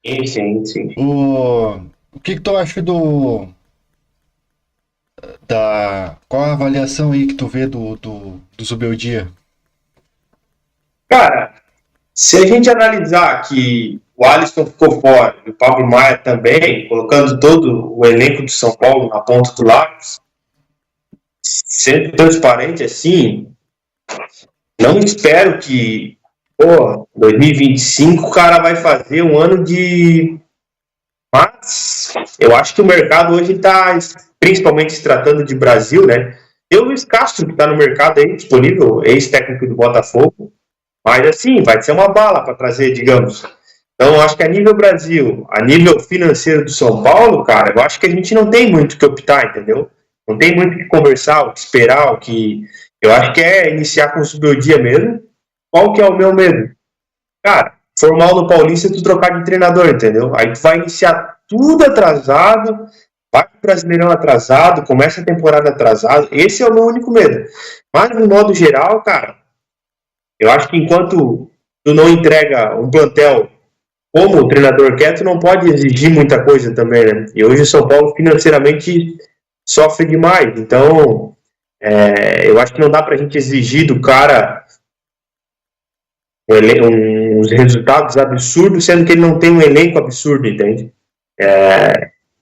Sim, sim, sim. O que que tu acha qual a avaliação aí que tu vê do Zubeldia? Cara, se a gente analisar que o Alisson ficou fora e o Pablo Maia também, colocando todo o elenco de São Paulo na ponta do lápis, sendo transparente assim, não espero que, pô, 2025 o cara vai fazer um ano de. Mas eu acho que o mercado hoje está, principalmente se tratando de Brasil, né? Tem o Luiz Castro que está no mercado aí, disponível, ex-técnico do Botafogo. Mas assim, vai ser uma bala para trazer, digamos. Então, eu acho que a nível Brasil, a nível financeiro do São Paulo, cara, eu acho que a gente não tem muito o que optar, entendeu? Não tem muito o que conversar, o que esperar, o que. Eu acho que é iniciar com o Subeldia mesmo. Qual que é o meu medo? Cara, formal no Paulista tu trocar de treinador, entendeu? Aí tu vai iniciar tudo atrasado, vai pro Brasileirão atrasado, começa a temporada atrasado. Esse é o meu único medo. Mas, no modo geral, cara, eu acho que enquanto tu não entrega um plantel como o treinador quer, tu não pode exigir muita coisa também, né? E hoje o São Paulo financeiramente sofre demais. Então, eu acho que não dá pra gente exigir do cara uns resultados absurdos, sendo que ele não tem um elenco absurdo, entende?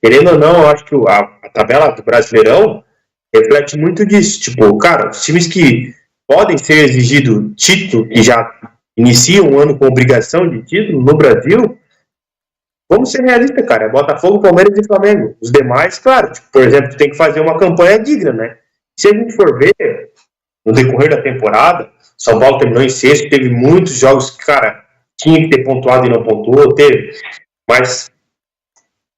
Querendo ou não, eu acho que a tabela do Brasileirão reflete muito disso. Tipo, cara, os times que podem ser exigido título, que já iniciam um ano com obrigação de título no Brasil, vamos ser realistas, cara. É Botafogo, Palmeiras e Flamengo. Os demais, claro, tipo, por exemplo, tu tem que fazer uma campanha digna, né? Se a gente for ver no decorrer da temporada, São Paulo terminou em sexto, teve muitos jogos que, cara, tinha que ter pontuado e não pontuou, teve. Mas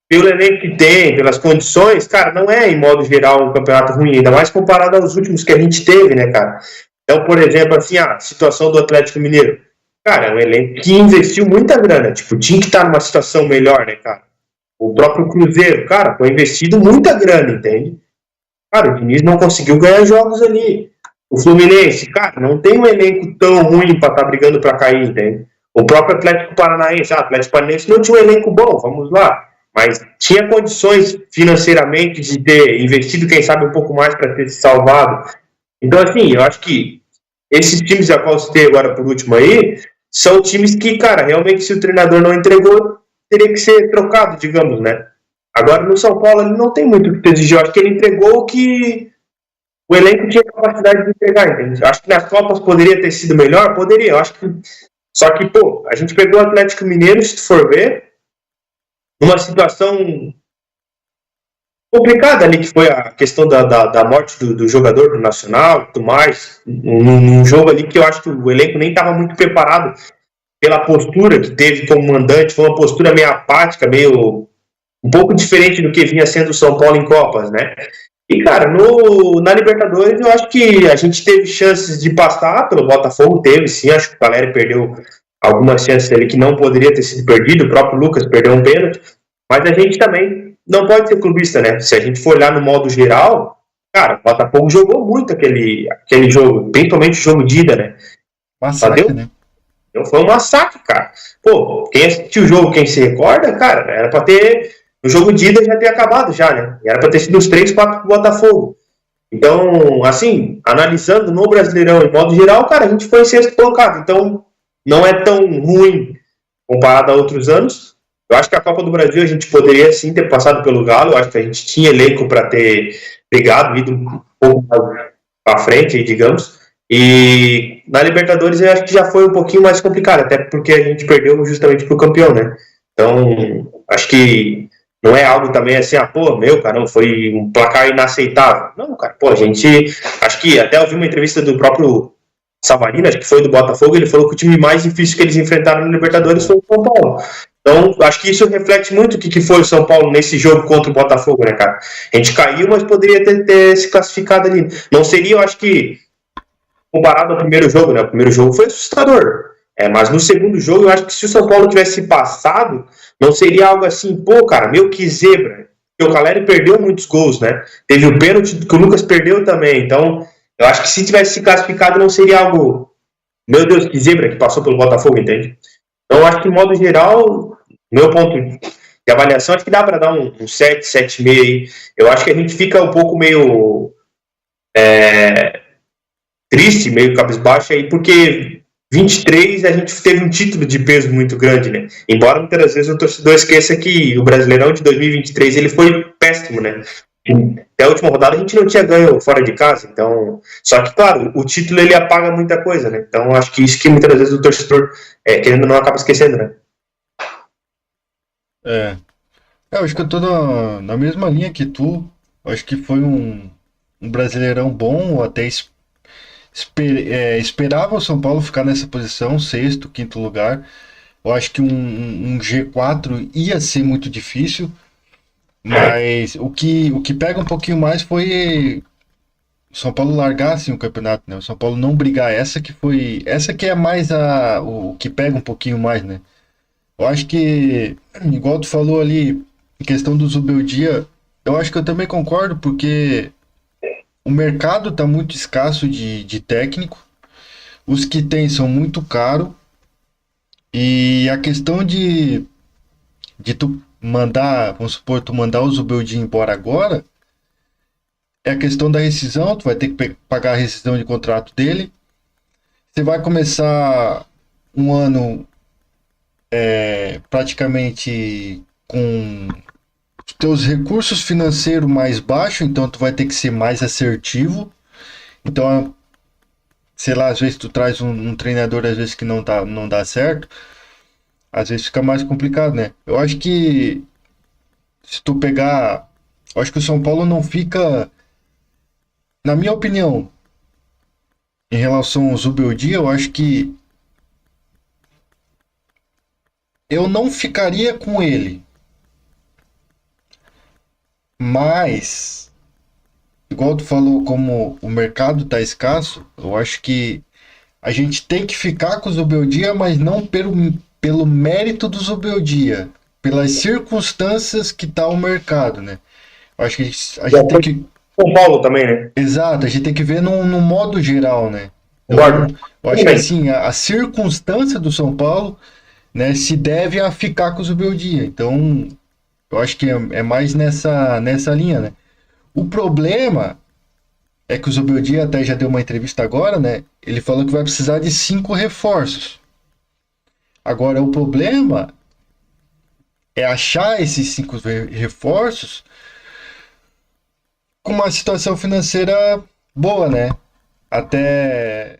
pelo elenco que tem, pelas condições, cara, não é, em modo geral, um campeonato ruim, ainda mais comparado aos últimos que a gente teve, né, cara? Então, por exemplo, assim, a situação do Atlético Mineiro. Cara, é um elenco que investiu muita grana, tipo, tinha que estar numa situação melhor, né, cara? O próprio Cruzeiro, cara, foi investido muita grana, entende? Cara, o Diniz não conseguiu ganhar jogos ali. O Fluminense, cara, não tem um elenco tão ruim para estar brigando para cair, entende? O próprio Atlético Paranaense, o Atlético Paranaense não tinha um elenco bom, vamos lá. Mas tinha condições financeiramente de ter investido, quem sabe, um pouco mais para ter se salvado. Então, assim, eu acho que esses times a qual eu citei agora por último aí, são times que, cara, realmente se o treinador não entregou, teria que ser trocado, digamos, né? Agora no São Paulo ele não tem muito o que exigir. Eu acho que ele entregou o que o elenco tinha capacidade de entregar, entende? Eu acho que nas Copas poderia ter sido melhor, poderia. Eu acho que só que, pô, a gente pegou o Atlético Mineiro, se tu for ver, numa situação complicada ali, que foi a questão da morte do jogador do Nacional e tudo mais, num jogo ali que eu acho que o elenco nem estava muito preparado pela postura que teve como mandante, foi uma postura meio apática, meio um pouco diferente do que vinha sendo o São Paulo em Copas, né? E, cara, na Libertadores eu acho que a gente teve chances de passar pelo Botafogo, teve sim, acho que o Caleri perdeu algumas chances ali que não poderia ter sido perdido, o próprio Lucas perdeu um pênalti, mas a gente também não pode ser clubista, né? Se a gente for olhar no modo geral, cara, o Botafogo jogou muito aquele jogo, principalmente o jogo de ida, né? Só Massacre, deu né? então foi um massacre, cara. Pô, quem assistiu o jogo, quem se recorda, cara, era pra ter. O jogo de ida já ter acabado, já, né? Era pra ter sido os 3-4 pro Botafogo. Então, assim, analisando no Brasileirão em modo geral, cara, a gente foi em sexto colocado. Então, não é tão ruim comparado a outros anos. Eu acho que a Copa do Brasil a gente poderia sim ter passado pelo Galo. Eu acho que a gente tinha elenco para ter pegado, ido um pouco para frente, digamos. E na Libertadores eu acho que já foi um pouquinho mais complicado, até porque a gente perdeu justamente pro campeão, né? Então, acho que não é algo também assim, pô, meu, caramba, foi um placar inaceitável. Não, cara, pô, a gente. Acho que até eu vi uma entrevista do próprio Savarino, acho que foi do Botafogo, ele falou que o time mais difícil que eles enfrentaram no Libertadores foi o São Paulo. Então, acho que isso reflete muito o que foi o São Paulo nesse jogo contra o Botafogo, né, cara? A gente caiu, mas poderia ter se classificado ali. Não seria, eu acho que, comparado ao primeiro jogo, né? O primeiro jogo foi assustador. Mas no segundo jogo, eu acho que se o São Paulo tivesse passado, não seria algo assim, pô, cara, meu, que zebra. Porque o Caleri perdeu muitos gols, né? Teve o pênalti que o Lucas perdeu também. Então, eu acho que se tivesse se classificado, não seria algo, meu Deus, que zebra que passou pelo Botafogo, entende? Então, eu acho que, de modo geral, meu ponto de avaliação, acho que dá para dar um 7, 7,5 aí. Eu acho que a gente fica um pouco meio triste, meio cabisbaixo aí, porque 23 a gente teve um título de peso muito grande, né? Embora muitas vezes o torcedor esqueça que o Brasileirão de 2023 ele foi péssimo, né? Até a última rodada a gente não tinha ganho fora de casa, então. Só que, claro, o título ele apaga muita coisa, né? Então acho que isso que muitas vezes o torcedor, querendo ou não, acaba esquecendo, né? É. Eu acho que eu tô na mesma linha que tu. Eu acho que foi um Brasileirão bom, ou até esperava o São Paulo ficar nessa posição, sexto, quinto lugar. Eu acho que um G4 ia ser muito difícil, mas o que pega um pouquinho mais foi o São Paulo largar assim, o campeonato, né? O São Paulo não brigar, essa que é mais o que pega um pouquinho mais, né? Eu acho que, igual tu falou ali, em questão do Zubeldia, eu acho que eu também concordo, porque o mercado está muito escasso de técnico, os que tem são muito caros, e a questão de tu mandar, vamos supor, tu mandar o Zubeldia embora agora, é a questão da rescisão, tu vai ter que pagar a rescisão de contrato dele, você vai começar um ano praticamente com teus recursos financeiros mais baixos, então tu vai ter que ser mais assertivo. Então, sei lá, às vezes tu traz um treinador, às vezes que não dá certo, às vezes fica mais complicado, né? Eu acho que se tu pegar, eu acho que o São Paulo não fica, na minha opinião, em relação ao Zubeldia, eu acho que eu não ficaria com ele, mas igual tu falou, como o mercado tá escasso, eu acho que a gente tem que ficar com o Zubeldia, mas não pelo mérito do Zubeldia, pelas circunstâncias que tá o mercado, né? Eu acho que a gente tem que. São Paulo também, né? Exato, a gente tem que ver no modo geral, né? Então, Concordo. eu acho que assim, a circunstância do São Paulo, né, se deve a ficar com o Zubeldia. Então, eu acho que é mais nessa linha, né? O problema é que o Zubeldia até já deu uma entrevista agora, né? Ele falou que vai precisar de 5 reforços. Agora, o problema é achar esses 5 reforços com uma situação financeira boa, né? Até